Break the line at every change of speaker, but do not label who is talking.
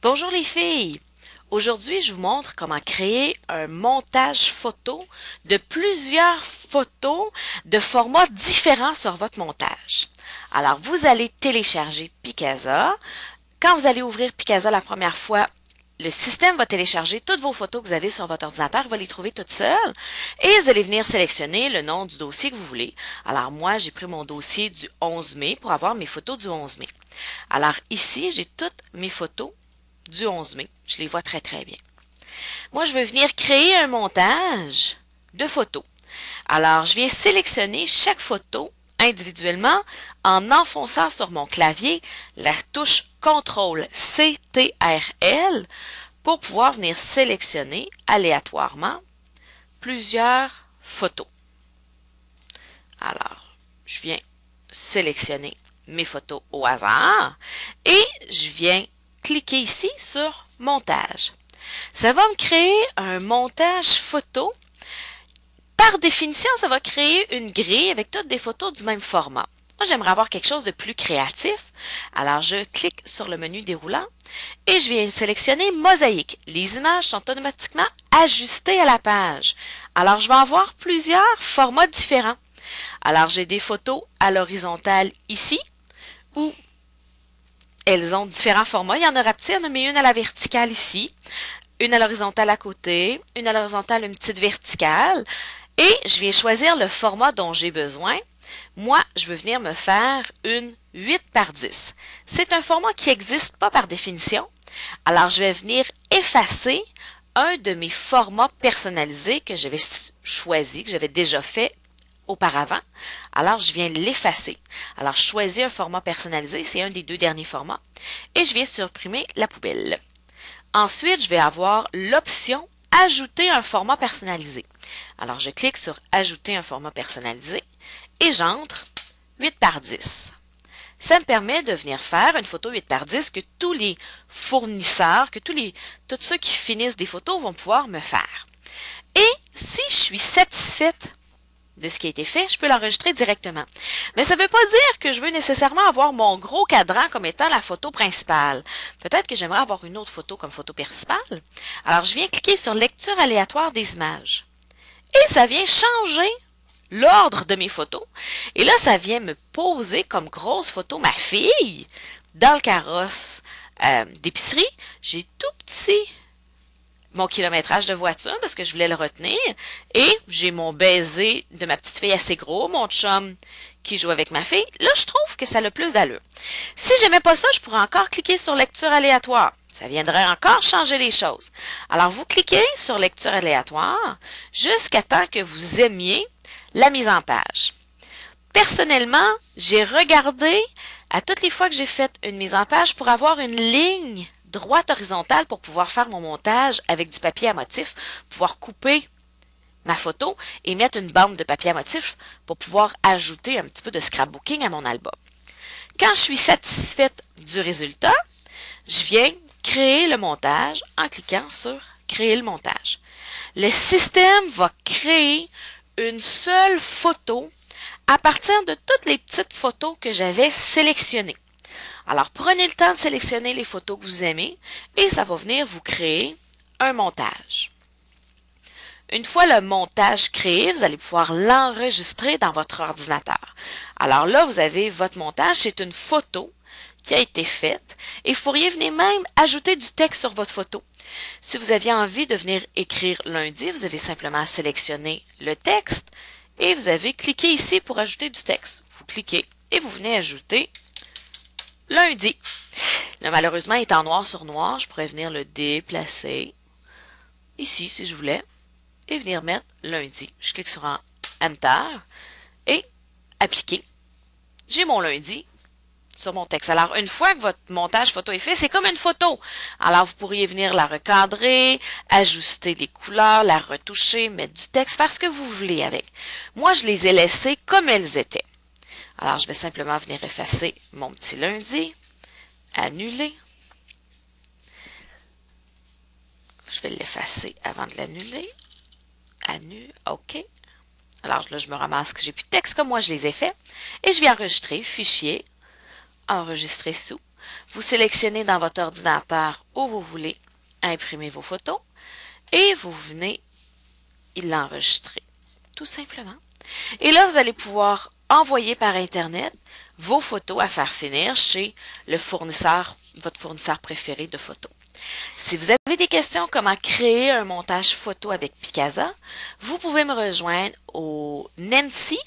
Bonjour les filles! Aujourd'hui, je vous montre comment créer un montage photo de plusieurs photos de formats différents sur votre montage. Alors, vous allez télécharger Picasa. Quand vous allez ouvrir Picasa la première fois, le système va télécharger toutes vos photos que vous avez sur votre ordinateur, il va les trouver toutes seules et vous allez venir sélectionner le nom du dossier que vous voulez. Alors moi, j'ai pris mon dossier du 11 mai pour avoir mes photos du 11 mai. Alors ici, j'ai toutes mes photos du 11 mai. Je les vois très très bien. Moi, je veux venir créer un montage de photos. Alors, je viens sélectionner chaque photo individuellement en enfonçant sur mon clavier la touche CTRL pour pouvoir venir sélectionner aléatoirement plusieurs photos. Alors, je viens sélectionner mes photos au hasard et je viens cliquer ici sur montage. Ça va me créer un montage photo. Par définition, ça va créer une grille avec toutes des photos du même format. Moi, j'aimerais avoir quelque chose de plus créatif. Alors, je clique sur le menu déroulant et je viens sélectionner mosaïque. Les images sont automatiquement ajustées à la page. Alors, je vais avoir plusieurs formats différents. Alors, j'ai des photos à l'horizontale ici où elles ont différents formats. Il y en aura petit, il y en a une à la verticale ici, une à l'horizontale à côté, une à l'horizontale, une petite verticale. Et je viens choisir le format dont j'ai besoin. Moi, je veux venir me faire une 8 par 10. C'est un format qui n'existe pas par définition. Alors, je vais venir effacer un de mes formats personnalisés que j'avais choisi, que j'avais déjà fait auparavant. Alors, je viens l'effacer. Alors, je choisis un format personnalisé. C'est un des deux derniers formats. Et je viens supprimer la poubelle. Ensuite, je vais avoir l'option Ajouter un format personnalisé. Alors, je clique sur Ajouter un format personnalisé et j'entre 8 par 10. Ça me permet de venir faire une photo 8 par 10 que tous les fournisseurs, que tous ceux qui finissent des photos vont pouvoir me faire. Et si je suis satisfaite de ce qui a été fait, je peux l'enregistrer directement. Mais ça ne veut pas dire que je veux nécessairement avoir mon gros cadran comme étant la photo principale. Peut-être que j'aimerais avoir une autre photo comme photo principale. Alors, je viens cliquer sur lecture aléatoire des images. Et ça vient changer l'ordre de mes photos. Et là, ça vient me poser comme grosse photo ma fille dans le carrosse d'épicerie. J'ai tout petit mon kilométrage de voiture parce que je voulais le retenir. Et j'ai mon baiser de ma petite fille assez gros, mon chum qui joue avec ma fille. Là, je trouve que ça a le plus d'allure. Si j'aimais pas ça, je pourrais encore cliquer sur lecture aléatoire. Ça viendrait encore changer les choses. Alors, vous cliquez sur lecture aléatoire jusqu'à temps que vous aimiez la mise en page. Personnellement, j'ai regardé à toutes les fois que j'ai fait une mise en page pour avoir une ligne droite horizontale pour pouvoir faire mon montage avec du papier à motif, pouvoir couper ma photo et mettre une bande de papier à motif pour pouvoir ajouter un petit peu de scrapbooking à mon album. Quand je suis satisfaite du résultat, je viens créer le montage en cliquant sur créer le montage. Le système va créer une seule photo à partir de toutes les petites photos que j'avais sélectionnées. Alors, prenez le temps de sélectionner les photos que vous aimez et ça va venir vous créer un montage. Une fois le montage créé, vous allez pouvoir l'enregistrer dans votre ordinateur. Alors là, vous avez votre montage, c'est une photo qui a été faite et vous pourriez venir même ajouter du texte sur votre photo. Si vous aviez envie de venir écrire lundi, vous avez simplement sélectionné le texte et vous avez cliqué ici pour ajouter du texte. Vous cliquez et vous venez ajouter lundi. Là, malheureusement, il est en noir sur noir. Je pourrais venir le déplacer ici si je voulais et venir mettre lundi. Je clique sur Enter et appliquer. J'ai mon lundi sur mon texte. Alors, une fois que votre montage photo est fait, c'est comme une photo. Alors, vous pourriez venir la recadrer, ajuster les couleurs, la retoucher, mettre du texte, faire ce que vous voulez avec. Moi, je les ai laissées comme elles étaient. Alors, je vais simplement venir effacer mon petit lundi, annuler. Je vais l'effacer avant de l'annuler. OK. Alors là, je me ramasse que j'ai plus de texte comme moi je les ai faits. Et je vais enregistrer, fichier, enregistrer sous. vous sélectionnez dans votre ordinateur où vous voulez imprimer vos photos et vous venez l'enregistrer, tout simplement. Et là, vous allez pouvoir envoyer par Internet vos photos à faire finir chez le fournisseur, votre fournisseur préféré de photos. Si vous avez des questions comment créer un montage photo avec Picasa, vous pouvez me rejoindre au Nancy